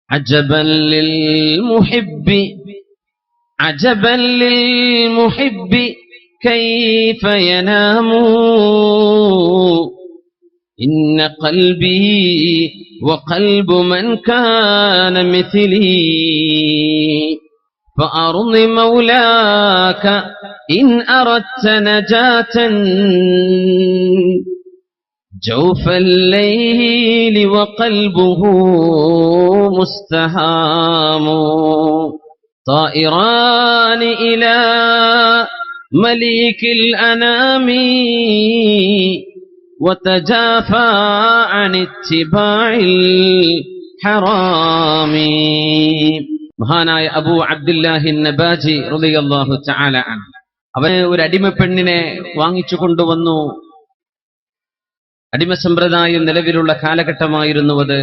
അജബൻ ലിൽ മുഹിബ്ബി عجبا للمحب كيف ينام إن قلبي وقلب من كان مثلي فأرض مولاك إن أردت نجاة جوف الليل وقلبه مستهام طائران إلى مليك الأنام وتجافى عن اتباع الحرام. മഹാനായ അബൂ അബ്ദുല്ലാഹി നബാജി റളിയല്ലാഹു തആല അൻഹു അവന് ഒരു അടിമ പെണ്ണിനെ വാങ്ങിച്ചു കൊണ്ടുവന്നു. അടിമ സമ്പ്രദായം നിലവിലുള്ള കാലഘട്ടമായിരുന്നു അത്.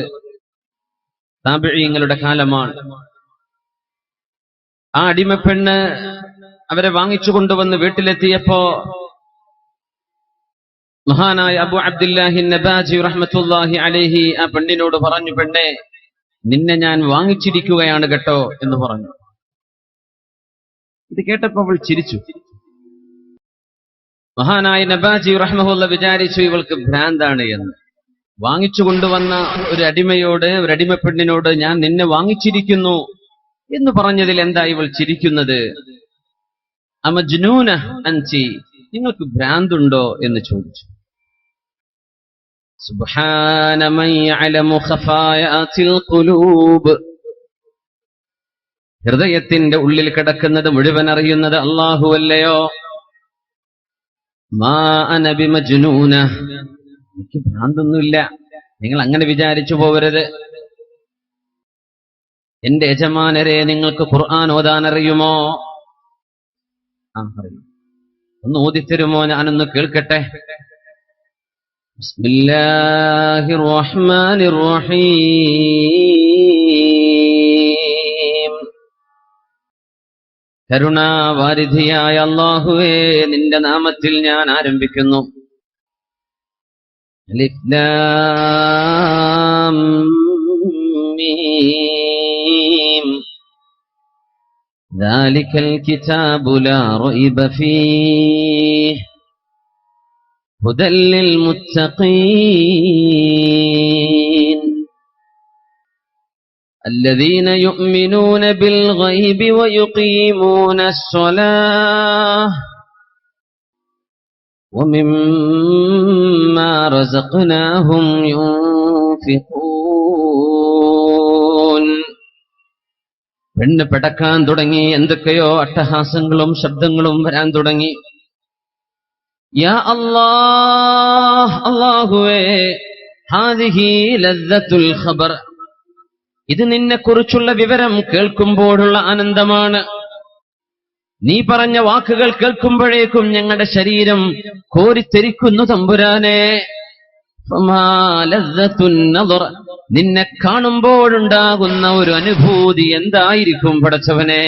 താബിഈങ്ങളുടെ കാലമാണ്. ആ അടിമപ്പെണ്ണ് അവരെ വാങ്ങിച്ചു കൊണ്ടുവന്ന് വീട്ടിലെത്തിയപ്പോ മഹാനായ അബൂ അബ്ദുല്ലാഹി നബാജി റഹ്മത്തുള്ളാഹി അലൈഹി ആ പെണ്ണിനോട് പറഞ്ഞു, പെണ്ണെ, നിന്നെ ഞാൻ വാങ്ങിച്ചിരിക്കുകയാണ് കേട്ടോ എന്ന് പറഞ്ഞു. ഇത് കേട്ടപ്പോ അവൾ ചിരിച്ചു. മഹാനായ നബാജി റഹ്മഹുള്ള വിചാരിച്ചു ഇവൾക്ക് ഭ്രാന്താണ് എന്ന്. വാങ്ങിച്ചു കൊണ്ടുവന്ന ഒരു അടിമയോട്, ഒരു അടിമ പെണ്ണിനോട് ഞാൻ നിന്നെ വാങ്ങിച്ചിരിക്കുന്നു എന്ന് പറഞ്ഞതിൽ എന്താ ഇവൾ ചിരിക്കുന്നത്? അമജ്നൂന അൻതി, നിങ്ങൾക്ക് ഭ്രാന്തുണ്ടോ എന്ന് ചോദിച്ചു. സുബ്ഹാന മൻ യഅലമു ഖഫായാതിൽ ഖുലൂബ്, ഹൃദയത്തിന്റെ ഉള്ളിൽ കിടക്കുന്നത് മുഴുവൻ അറിയുന്നത് അല്ലാഹുവല്ലയോ. മാ അന ബിമജ്നൂന, എനിക്ക് ഭ്രാന്തൊന്നുമില്ല, നിങ്ങൾ അങ്ങനെ വിചാരിച്ചു പോവരുത്. എന്റെ യജമാനരെ, നിങ്ങൾക്ക് ഖുർആൻ ഓതാൻ അറിയുമോ? അറിയും. ഒന്ന് ഓതിത്തരുമോ? ഞാനൊന്ന് കേൾക്കട്ടെ. ബിസ്മില്ലാഹിർ റഹ്മാനിർ റഹീം. കരുണാവാരിധിയായ അല്ലാഹുവേ, നിന്റെ നാമത്തിൽ ഞാൻ ആരംഭിക്കുന്നു. അലിഫ് ലാം മീം. ذلك الكتاب لا ريب فيه هدى للمتقين الذين يؤمنون بالغيب ويقيمون الصلاة ومما رزقناهم ينفقون. പെണ്ണ് പെടക്കാൻ തുടങ്ങി. എന്തൊക്കെയോ അട്ടഹാസങ്ങളും ശബ്ദങ്ങളും വരാൻ തുടങ്ങി. യാ അല്ലാഹ്, അല്ലാഹുവേ, ഹാദിഹി ലദ്ദത്തുൽ ഖബർ, ഇത് നിന്നെക്കുറിച്ചുള്ള വിവരം കേൾക്കുമ്പോഴുള്ള ആനന്ദമാണ്. നീ പറഞ്ഞ വാക്കുകൾ കേൾക്കുമ്പോഴേക്കും ഞങ്ങളുടെ ശരീരം കോരിത്തെരിക്കുന്നു തമ്പുരാനെ. ഫമാ ലദ്ദത്തുൻ നദർ, നിന്നെ കാണുമ്പോഴുണ്ടാകുന്ന ഒരു അനുഭൂതി എന്തായിരിക്കും പടച്ചവനെ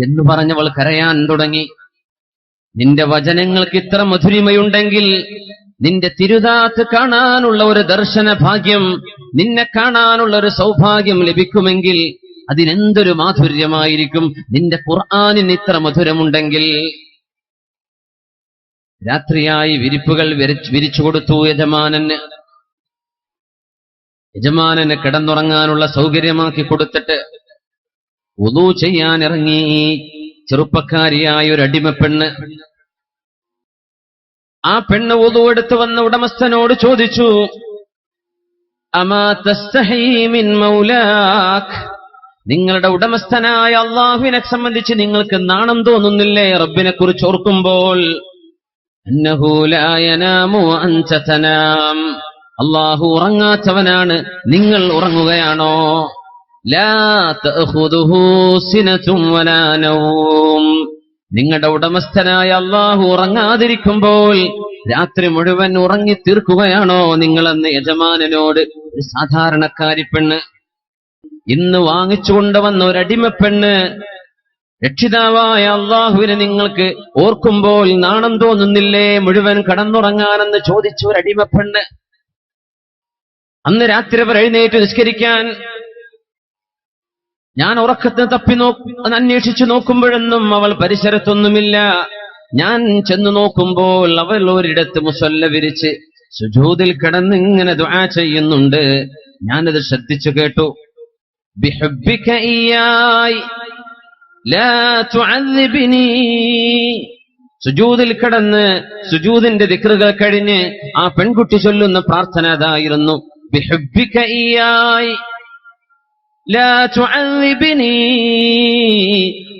എന്ന് പറഞ്ഞവൾ കരയാൻ തുടങ്ങി. നിന്റെ വചനങ്ങൾക്ക് ഇത്ര മധുരിമയുണ്ടെങ്കിൽ, നിന്റെ തിരുദാത്ത് കാണാനുള്ള ഒരു ദർശന ഭാഗ്യം, നിന്നെ കാണാനുള്ള ഒരു സൗഭാഗ്യം ലഭിക്കുമെങ്കിൽ അതിനെന്തൊരു മാധുര്യമായിരിക്കും. നിന്റെ ഖുർആനിന് ഇത്ര മധുരമുണ്ടെങ്കിൽ. രാത്രിയായി വിരിപ്പുകൾ വിരിച്ചു കൊടുത്തു യജമാനന്. യജമാനന് കിടന്നുറങ്ങാനുള്ള സൗകര്യമാക്കി കൊടുത്തിട്ട് വുളൂ ചെയ്യാൻ ഇറങ്ങി ചെറുപ്പക്കാരിയായ ഒരു അടിമപ്പെണ്ണ്. ആ പെണ്ണ് വുളൂ എടുത്തു വന്ന ഉടമസ്ഥനോട് ചോദിച്ചു, അമാ തസ്തഹീ മിൻ മൗലാക്, നിങ്ങളുടെ ഉടമസ്ഥനായ അല്ലാഹുവിനെ സംബന്ധിച്ച് നിങ്ങൾക്ക് നാണം തോന്നുന്നില്ലേ റബ്ബിനെ കുറിച്ച് ഓർക്കുമ്പോൾ? അന്നഹു ലാ യനാമു അൻത തനാം, അല്ലാഹു ഉറങ്ങാത്തവനാണ്, നിങ്ങൾ ഉറങ്ങുകയാണോ? ലാ തഅഖുദുഹു സിനതും വലാ നൗം, നിങ്ങളുടെ ഉടമസ്ഥനായ അല്ലാഹു ഉറങ്ങാതിരിക്കുമ്പോൾ രാത്രി മുഴുവൻ ഉറങ്ങി തീർക്കുകയാണോ നിങ്ങളെന്ന് യജമാനനോട് ഒരു സാധാരണക്കാരി പെണ്ണ്, ഇന്ന് വാങ്ങിച്ചുകൊണ്ടുവന്ന ഒരടിമപ്പെണ്ണ്, രക്ഷിതാവായ അല്ലാഹുവിനെ നിങ്ങൾക്ക് ഓർക്കുമ്പോൾ നാണം തോന്നുന്നില്ലേ മുഴുവൻ കടന്നുറങ്ങാനെന്ന് ചോദിച്ചു ഒരടിമപ്പെണ്ണ്. അന്ന് രാത്രി അവർ എഴുന്നേറ്റ് നിസ്കരിക്കാൻ ഞാൻ ഉറക്കത്തിന് അന്വേഷിച്ചു നോക്കുമ്പോഴൊന്നും അവൾ പരിസരത്തൊന്നുമില്ല. ഞാൻ ചെന്നു നോക്കുമ്പോൾ അവൾ ഒരിടത്ത് മുസല്ല വിരിച്ച് സുജൂദിൽ കിടന്ന് ഇങ്ങനെ ദുആ ചെയ്യുന്നുണ്ട്. ഞാനത് ശ്രദ്ധിച്ചു കേട്ടു. ബിഹുബ്ബിക ഇയ്യായി ലാ തുഅദ്ദിബ്നി. സുജൂദിൽ കിടന്ന് സുജൂദിന്റെ ദിക്റുകൾ കഴിഞ്ഞ് ആ പെൺകുട്ടി ചൊല്ലുന്ന പ്രാർത്ഥന അതായിരുന്നു, ബിഹുബ്ബിക ഇയ്യായി ലാ തുഅദ്ദിബ്നി.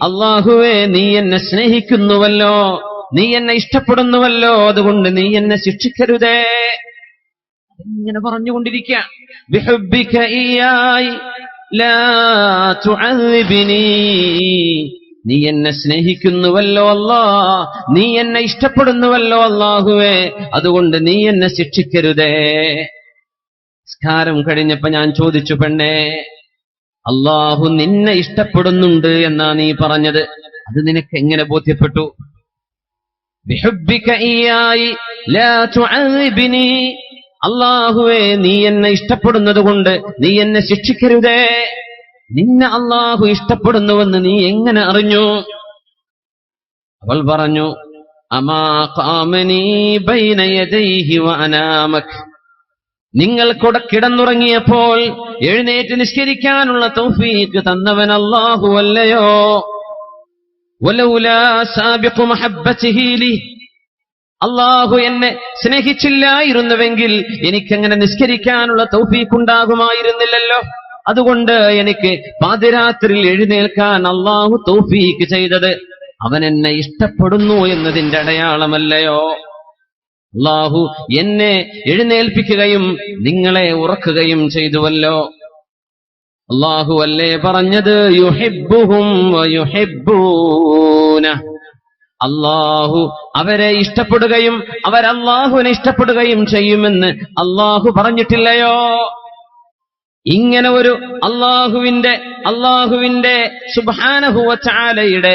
അല്ലാഹുവേ, നീ എന്നെ സ്നേഹിക്കുന്നുവല്ലോ, നീ എന്നെ ഇഷ്ടപ്പെടുന്നുവല്ലോ, അതുകൊണ്ട് നീ എന്നെ ശിക്ഷിക്കരുതേ. ഇങ്ങനെ പറഞ്ഞുകൊണ്ടിരിക്കുക. ബിഹുബ്ബിക ഇയ്യായി ലാ തുഅദ്ദിബ്നി. നീ എന്നെ സ്നേഹിക്കുന്നുവല്ലോ അല്ലാ, നീ എന്നെ ഇഷ്ടപ്പെടുന്നുവല്ലോ അല്ലാഹുവേ, അതുകൊണ്ട് നീ എന്നെ ശിക്ഷിക്കരുതേ. സംസ്കാരം കഴിഞ്ഞപ്പോ ഞാൻ ചോദിച്ചു, പെണ്ണേ, അല്ലാഹു നിന്നെ ഇഷ്ടപ്പെടുന്നുണ്ട് എന്നാ നീ പറഞ്ഞത്, അത് നിനക്ക് എങ്ങനെ ബോധ്യപ്പെട്ടു? ബിഹുബ്ബിക ഇയ്യായി ലാ തുഅദ്ദിബ്നി. അല്ലാഹുവേ, നീ എന്നെ ഇഷ്ടപ്പെടുന്നത് കൊണ്ട് നീ എന്നെ ശിക്ഷിക്കരുതേ. നിന്നെ അല്ലാഹു ഇഷ്ടപ്പെടുന്നുവെന്ന് നീ എങ്ങനെ അറിഞ്ഞു? അവൾ പറഞ്ഞു, അമാ ഖാമനി ബൈന യദൈഹി വഅനാമക്. നിങ്ങൾ കിടന്നുറങ്ങിയപ്പോൾ എഴുന്നേറ്റ് നിസ്കരിക്കാനുള്ള തൗഫീഖ് തന്നവൻ അല്ലാഹു അല്ലയോ? വലൗലാ സാബിഖു മഹബ്ബതിഹി ലി. അല്ലാഹു എന്നെ സ്നേഹിച്ചില്ലായിരുന്നുവെങ്കിൽ എനിക്കങ്ങനെ നിസ്കരിക്കാനുള്ള തൗഫീഖ് ഉണ്ടാകുമായിരുന്നില്ലല്ലോ. അതുകൊണ്ട് എനിക്ക് പാതിരാത്രിയിൽ എഴുന്നേൽക്കാൻ അല്ലാഹു തൗഫീഖ് ചെയ്തത് അവൻ എന്നെ ഇഷ്ടപ്പെടുന്നു എന്നതിന്റെ അടയാളമല്ലയോ? അല്ലാഹു എന്നെ എഴുന്നേൽപ്പിക്കുകയും നിങ്ങളെ ഉറക്കുകയും ചെയ്തുവല്ലോ. അല്ലാഹു അല്ലേ പറഞ്ഞത്, യുഹിബ്ബുഹും വയുഹിബ്ബൂന. അല്ലാഹു അവരെ ഇഷ്ടപ്പെടുകയും അവർ അല്ലാഹുവിനെ ഇഷ്ടപ്പെടുകയും ചെയ്യുമെന്ന് അല്ലാഹു പറഞ്ഞിട്ടില്ലയോ? ഇങ്ങനെ ഒരു അല്ലാഹുവിന്റെ സുബ്ഹാനഹു വ തആലയുടെ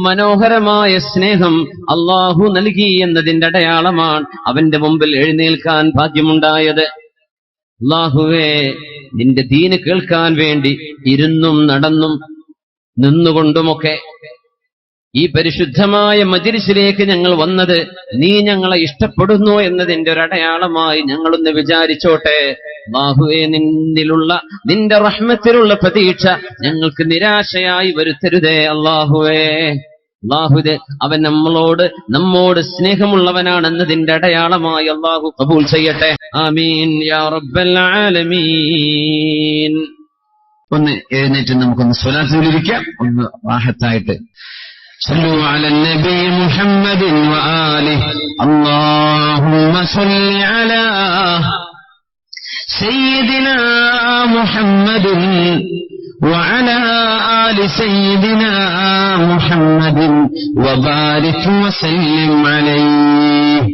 മനോഹരമായ സ്നേഹം അല്ലാഹു നൽകി എന്നതിന്റെ അടയാളമാണ് അവന്റെ മുമ്പിൽ എഴുന്നേൽക്കാൻ ഭാഗ്യമുണ്ടായത്. അല്ലാഹുവേ, നിന്റെ ദീന് കേൾക്കാൻ വേണ്ടി ഇരുന്നും നടന്നും നിന്നുകൊണ്ടുമൊക്കെ ഈ പരിശുദ്ധമായ മജ്‌ലിസിലേക്ക് ഞങ്ങൾ വന്നത് നീ ഞങ്ങളെ ഇഷ്ടപ്പെടുന്നു എന്നതിന്റെ ഒരു അടയാളമായി ഞങ്ങളൊന്ന് വിചാരിച്ചോട്ടെ. അല്ലാഹുവേ, നിന്റെ റഹ്മത്തിലുള്ള പ്രതീക്ഷ ഞങ്ങൾക്ക് നിരാശയായി വരുത്തരുതേ. അല്ലാഹുവേ, അവൻ നമ്മോട് സ്നേഹമുള്ളവനാണെന്നതിന്റെ അടയാളമായി അല്ലാഹു ഖബൂൽ ചെയ്യട്ടെ. ആമീൻ യാ റബ്ബൽ ആലമീൻ. ഒന്ന് എഴുന്നേറ്റ് നമുക്കൊന്ന് സ്വലാത്തിലിരിക്കാം, ഒന്ന് റാഹത്തായിട്ട്. صلوا على النبي محمد وآله. اللهم صل على سيدنا محمد وعلى آل سيدنا محمد وبارك وسلم عليه.